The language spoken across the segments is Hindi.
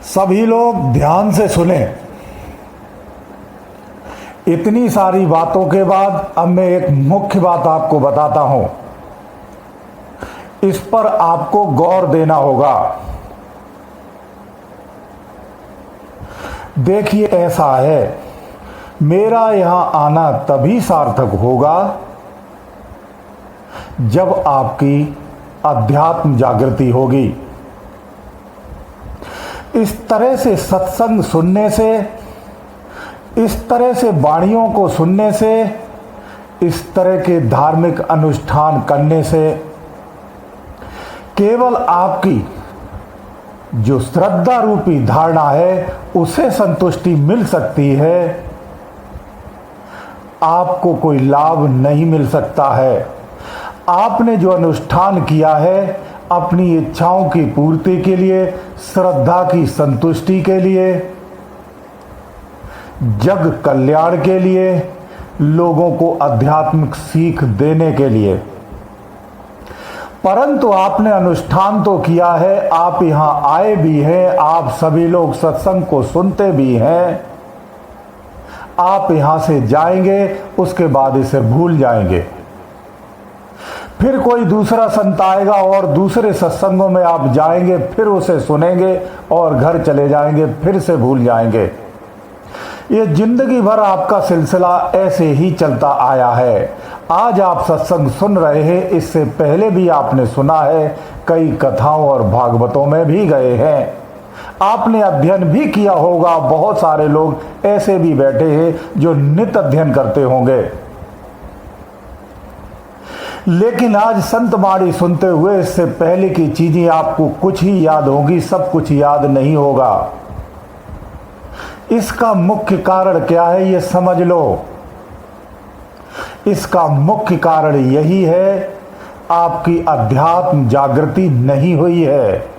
सभी लोग ध्यान से सुने। इतनी सारी बातों के बाद अब मैं एक मुख्य बात आपको बताता हूं, इस पर आपको गौर देना होगा। देखिए, ऐसा है, मेरा यहां आना तभी सार्थक होगा जब आपकी अध्यात्म जागृति होगी। इस तरह से सत्संग सुनने से, इस तरह से वाणियों को सुनने से, इस तरह के धार्मिक अनुष्ठान करने से केवल आपकी जो श्रद्धा रूपी धारणा है उसे संतुष्टि मिल सकती है, आपको कोई लाभ नहीं मिल सकता है। आपने जो अनुष्ठान किया है अपनी इच्छाओं की पूर्ति के लिए, श्रद्धा की संतुष्टि के लिए, जग कल्याण के लिए, लोगों को आध्यात्मिक सीख देने के लिए, परंतु आपने अनुष्ठान तो किया है, आप यहां आए भी हैं, आप सभी लोग सत्संग को सुनते भी हैं, आप यहां से जाएंगे, उसके बाद इसे भूल जाएंगे। फिर कोई दूसरा संत आएगा और दूसरे सत्संगों में आप जाएंगे, फिर उसे सुनेंगे और घर चले जाएंगे, फिर से भूल जाएंगे। ये जिंदगी भर आपका सिलसिला ऐसे ही चलता आया है। आज आप सत्संग सुन रहे हैं, इससे पहले भी आपने सुना है, कई कथाओं और भागवतों में भी गए हैं, आपने अध्ययन भी किया होगा। बहुत सारे लोग ऐसे भी बैठे हैं जो नित्य अध्ययन करते होंगे, लेकिन आज संत वाणी सुनते हुए इससे पहले की चीजें आपको कुछ ही याद होगी, सब कुछ याद नहीं होगा। इसका मुख्य कारण क्या है, ये समझ लो। इसका मुख्य कारण यही है, आपकी अध्यात्म जागृति नहीं हुई है।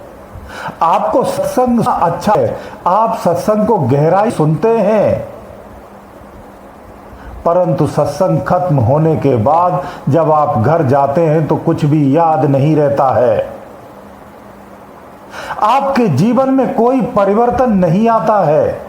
आपको सत्संग अच्छा है, आप सत्संग को गहराई सुनते हैं, परंतु सत्संग खत्म होने के बाद जब आप घर जाते हैं तो कुछ भी याद नहीं रहता है। आपके जीवन में कोई परिवर्तन नहीं आता है,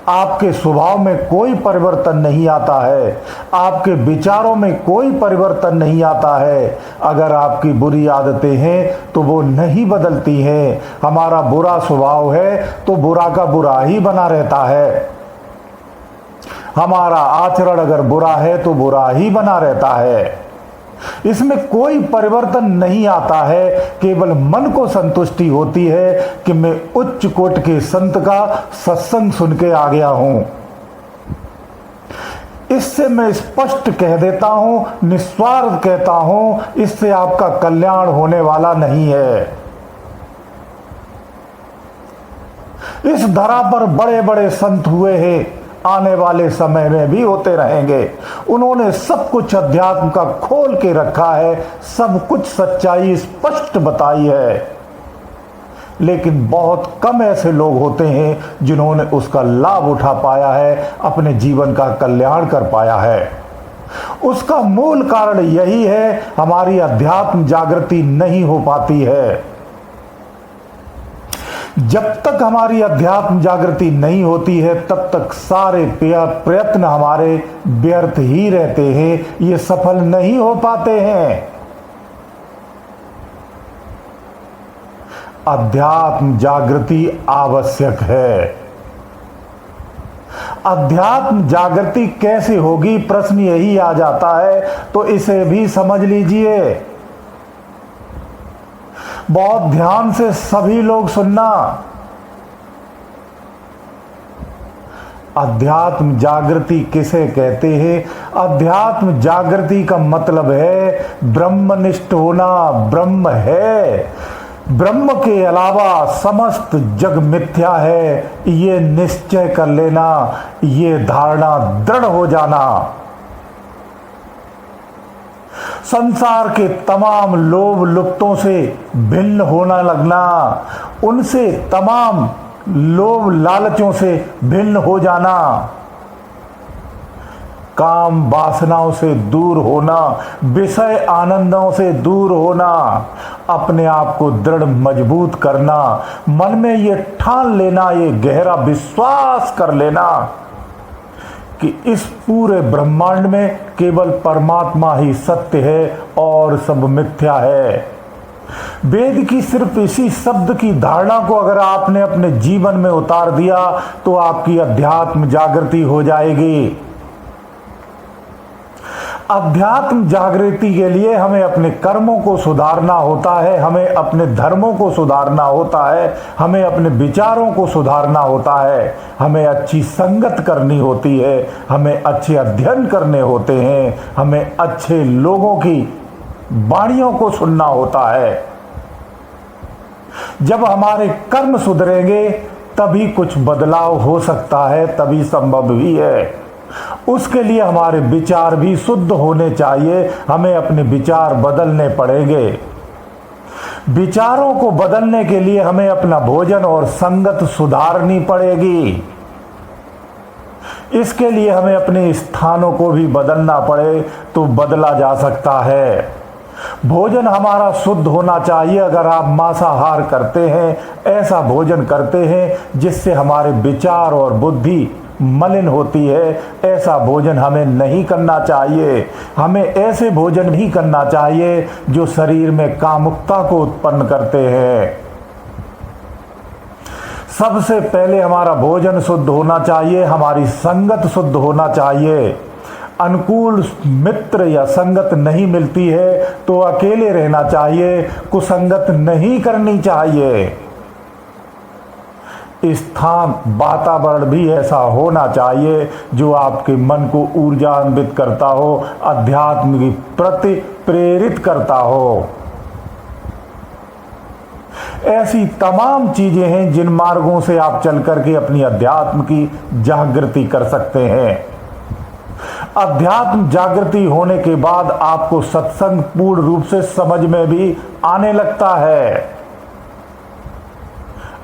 आपके स्वभाव में कोई परिवर्तन नहीं आता है, आपके विचारों में कोई परिवर्तन नहीं आता है। अगर आपकी बुरी आदतें हैं तो वो नहीं बदलती हैं। हमारा बुरा स्वभाव है तो बुरा का बुरा ही बना रहता है। हमारा आचरण अगर बुरा है तो बुरा ही बना रहता है। इसमें कोई परिवर्तन नहीं आता है, केवल मन को संतुष्टि होती है कि मैं उच्च कोटि के संत का सत्संग सुन के आ गया हूं। इससे मैं स्पष्ट कह देता हूं, निस्वार्थ कहता हूं, इससे आपका कल्याण होने वाला नहीं है। इस धरा पर बड़े बड़े संत हुए हैं, आने वाले समय में भी होते रहेंगे। उन्होंने सब कुछ अध्यात्म का खोल के रखा है, सब कुछ सच्चाई स्पष्ट बताई है, लेकिन बहुत कम ऐसे लोग होते हैं जिन्होंने उसका लाभ उठा पाया है, अपने जीवन का कल्याण कर पाया है। उसका मूल कारण यही है, हमारी अध्यात्म जागृति नहीं हो पाती है। जब तक हमारी अध्यात्म जागृति नहीं होती है तब तक सारे प्रयत्न हमारे व्यर्थ ही रहते हैं, ये सफल नहीं हो पाते हैं। अध्यात्म जागृति आवश्यक है। अध्यात्म जागृति कैसे होगी, प्रश्न यही आ जाता है, तो इसे भी समझ लीजिए। बहुत ध्यान से सभी लोग सुनना। अध्यात्म जागृति किसे कहते हैं? अध्यात्म जागृति का मतलब है ब्रह्मनिष्ठ होना। ब्रह्म है, ब्रह्म के अलावा समस्त जग मिथ्या है, ये निश्चय कर लेना, ये धारणा दृढ़ हो जाना। संसार के तमाम लोभ लुप्तों से भिन्न होना लगना, उनसे तमाम लोभ लालचों से भिन्न हो जाना, काम वासनाओं से दूर होना, विषय आनंदों से दूर होना, अपने आप को दृढ़ मजबूत करना, मन में ये ठान लेना, ये गहरा विश्वास कर लेना कि इस पूरे ब्रह्मांड में केवल परमात्मा ही सत्य है और सब मिथ्या है। वेद की सिर्फ इसी शब्द की धारणा को अगर आपने अपने जीवन में उतार दिया तो आपकी अध्यात्म जागृति हो जाएगी। अध्यात्म जागृति के लिए हमें अपने कर्मों को सुधारना होता है, हमें अपने धर्मों को सुधारना होता है, हमें अपने विचारों को सुधारना होता है, हमें अच्छी संगत करनी होती है, हमें अच्छे अध्ययन करने होते हैं, हमें अच्छे लोगों की वाणियों को सुनना होता है। जब हमारे कर्म सुधरेंगे तभी कुछ बदलाव हो सकता है, तभी संभव भी है। उसके लिए हमारे विचार भी शुद्ध होने चाहिए, हमें अपने विचार बदलने पड़ेंगे। विचारों को बदलने के लिए हमें अपना भोजन और संगत सुधारनी पड़ेगी। इसके लिए हमें अपने स्थानों को भी बदलना पड़े तो बदला जा सकता है। भोजन हमारा शुद्ध होना चाहिए। अगर आप मांसाहार करते हैं, ऐसा भोजन करते हैं जिससे हमारे विचार और बुद्धि मलिन होती है, ऐसा भोजन हमें नहीं करना चाहिए। हमें ऐसे भोजन भी करना चाहिए जो शरीर में कामुकता को उत्पन्न करते हैं। सबसे पहले हमारा भोजन शुद्ध होना चाहिए, हमारी संगत शुद्ध होना चाहिए। अनुकूल मित्र या संगत नहीं मिलती है तो अकेले रहना चाहिए, कुसंगत नहीं करनी चाहिए। स्थान वातावरण भी ऐसा होना चाहिए जो आपके मन को ऊर्जान्वित करता हो, अध्यात्म के प्रति प्रेरित करता हो। ऐसी तमाम चीजें हैं जिन मार्गों से आप चल करके अपनी अध्यात्म की जागृति कर सकते हैं। अध्यात्म जागृति होने के बाद आपको सत्संग पूर्ण रूप से समझ में भी आने लगता है।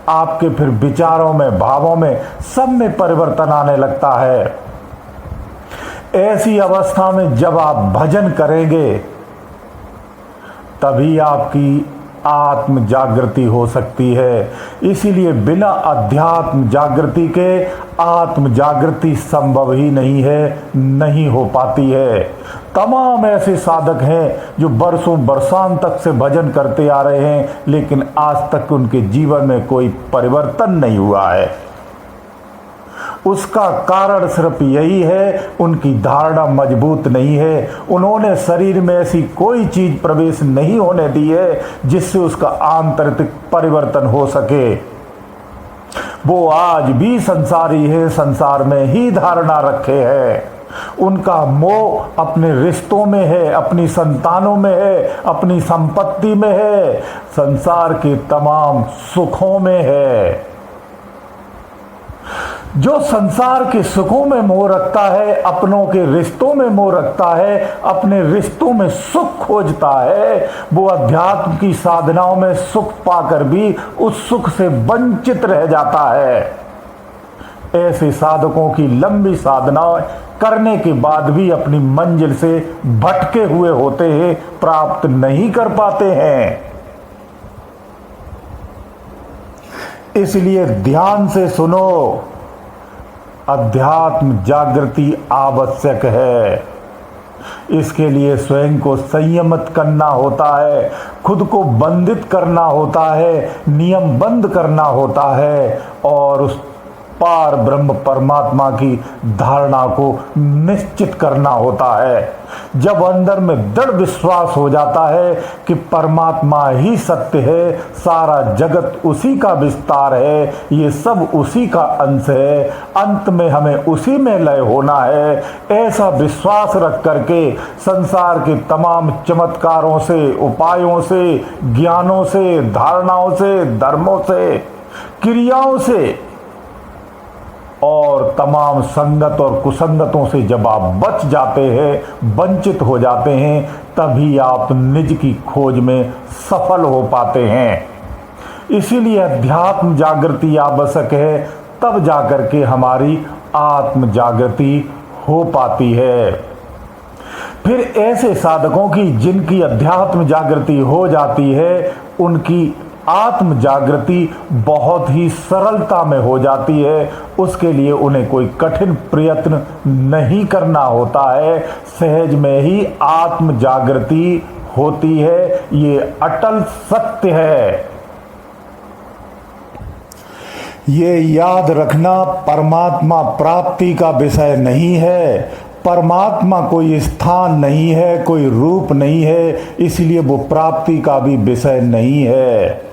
आपके फिर विचारों में, भावों में, सब में परिवर्तन आने लगता है। ऐसी अवस्था में जब आप भजन करेंगे तभी आपकी आत्म जागृति हो सकती है। इसीलिए बिना अध्यात्म जागृति के आत्म जागृति संभव ही नहीं है, नहीं हो पाती है। तमाम ऐसे साधक हैं जो बरसों बरसां तक से भजन करते आ रहे हैं, लेकिन आज तक उनके जीवन में कोई परिवर्तन नहीं हुआ है। उसका कारण सिर्फ यही है, उनकी धारणा मजबूत नहीं है। उन्होंने शरीर में ऐसी कोई चीज प्रवेश नहीं होने दी है जिससे उसका आंतरिक परिवर्तन हो सके। वो आज भी संसारी है, संसार में ही धारणा रखे है। उनका मोह अपने रिश्तों में है, अपनी संतानों में है, अपनी संपत्ति में है, संसार के तमाम सुखों में है। जो संसार के सुखों में मोह रखता है, अपनों के रिश्तों में मोह रखता है, अपने रिश्तों में सुख खोजता है, वो अध्यात्म की साधनाओं में सुख पाकर भी उस सुख से वंचित रह जाता है। ऐसे साधकों की लंबी साधनाएं करने के बाद भी अपनी मंजिल से भटके हुए होते हैं, प्राप्त नहीं कर पाते हैं। इसलिए ध्यान से सुनो, अध्यात्म जागृति आवश्यक है। इसके लिए स्वयं को संयमित करना होता है, खुद को बंधित करना होता है, नियम बंद करना होता है और उस पार ब्रह्म परमात्मा की धारणा को निश्चित करना होता है। जब अंदर में दृढ़ विश्वास हो जाता है कि परमात्मा ही सत्य है, सारा जगत उसी का विस्तार है, ये सब उसी का अंश है, अंत में हमें उसी में लय होना है, ऐसा विश्वास रख करके संसार के तमाम चमत्कारों से, उपायों से, ज्ञानों से, धारणाओं से, धर्मों से, क्रियाओं से और तमाम संगत और कुसंगतों से जब आप बच जाते हैं, वंचित हो जाते हैं, तभी आप निज की खोज में सफल हो पाते हैं। इसीलिए अध्यात्म जागृति आवश्यक है, तब जाकर के हमारी आत्म जागृति हो पाती है। फिर ऐसे साधकों की जिनकी अध्यात्म जागृति हो जाती है, उनकी आत्म जागृति बहुत ही सरलता में हो जाती है। उसके लिए उन्हें कोई कठिन प्रयत्न नहीं करना होता है, सहज में ही आत्म जागृति होती है। ये अटल सत्य है। ये याद रखना परमात्मा प्राप्ति का विषय नहीं है। परमात्मा कोई स्थान नहीं है, कोई रूप नहीं है, इसलिए वो प्राप्ति का भी विषय नहीं है।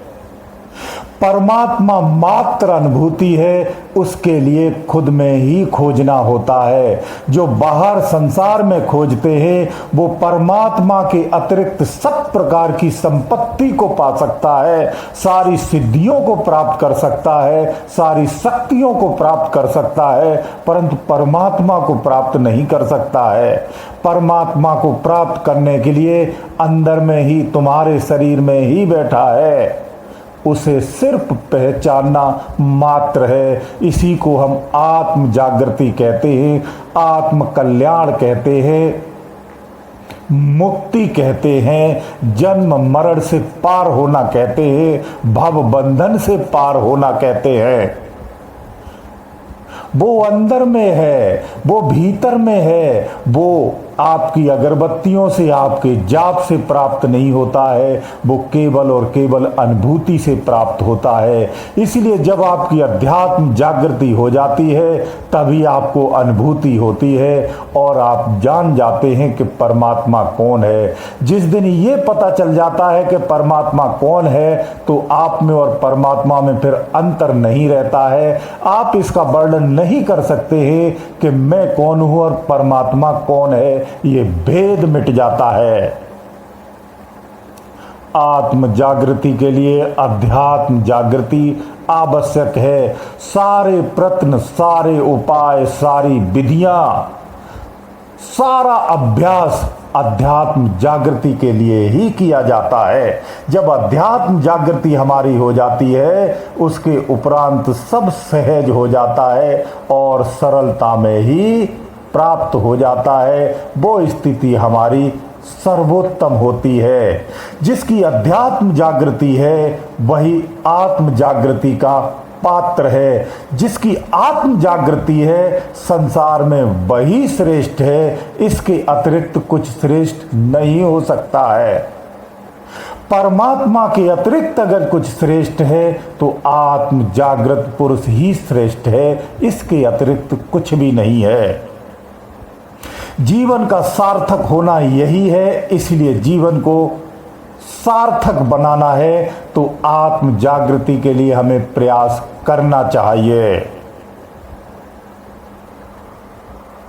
परमात्मा मात्र अनुभूति है, उसके लिए खुद में ही खोजना होता है। जो बाहर संसार में खोजते हैं वो परमात्मा के अतिरिक्त सब प्रकार की संपत्ति को पा सकता है, सारी सिद्धियों को प्राप्त कर सकता है, सारी शक्तियों को प्राप्त कर सकता है, परंतु परमात्मा को प्राप्त नहीं कर सकता है। परमात्मा को प्राप्त करने के लिए अंदर में ही, तुम्हारे शरीर में ही बैठा है, उसे सिर्फ पहचानना मात्र है। इसी को हम आत्म जागृति कहते हैं, आत्म कल्याण कहते हैं, मुक्ति कहते हैं, जन्म मरण से पार होना कहते हैं, भव बंधन से पार होना कहते हैं। वो अंदर में है, वो भीतर में है, वो आपकी अगरबत्तियों से, आपके जाप से प्राप्त नहीं होता है, वो केवल और केवल अनुभूति से प्राप्त होता है। इसलिए जब आपकी अध्यात्म जागृति हो जाती है तभी आपको अनुभूति होती है और आप जान जाते हैं कि परमात्मा कौन है। जिस दिन ये पता चल जाता है कि परमात्मा कौन है तो आप में और परमात्मा में फिर अंतर नहीं रहता है। आप इसका वर्णन नहीं कर सकते हैं कि मैं कौन हूं और परमात्मा कौन है, ये भेद मिट जाता है। आत्म जागृति के लिए अध्यात्म जागृति आवश्यक है। सारे प्रयत्न, सारे उपाय, सारी विधियां, सारा अभ्यास अध्यात्म जागृति के लिए ही किया जाता है। जब अध्यात्म जागृति हमारी हो जाती है उसके उपरांत सब सहज हो जाता है और सरलता में ही प्राप्त हो जाता है। वो स्थिति हमारी सर्वोत्तम होती है। जिसकी अध्यात्म जागृति है वही आत्म जागृति का पात्र है। जिसकी आत्म जागृति है संसार में वही श्रेष्ठ है, इसके अतिरिक्त कुछ श्रेष्ठ नहीं हो सकता है। परमात्मा के अतिरिक्त अगर कुछ श्रेष्ठ है तो आत्म जागृत पुरुष ही श्रेष्ठ है, इसके अतिरिक्त कुछ भी नहीं है। जीवन का सार्थक होना यही है, इसलिए जीवन को सार्थक बनाना है तो आत्म जागृति के लिए हमें प्रयास करना चाहिए।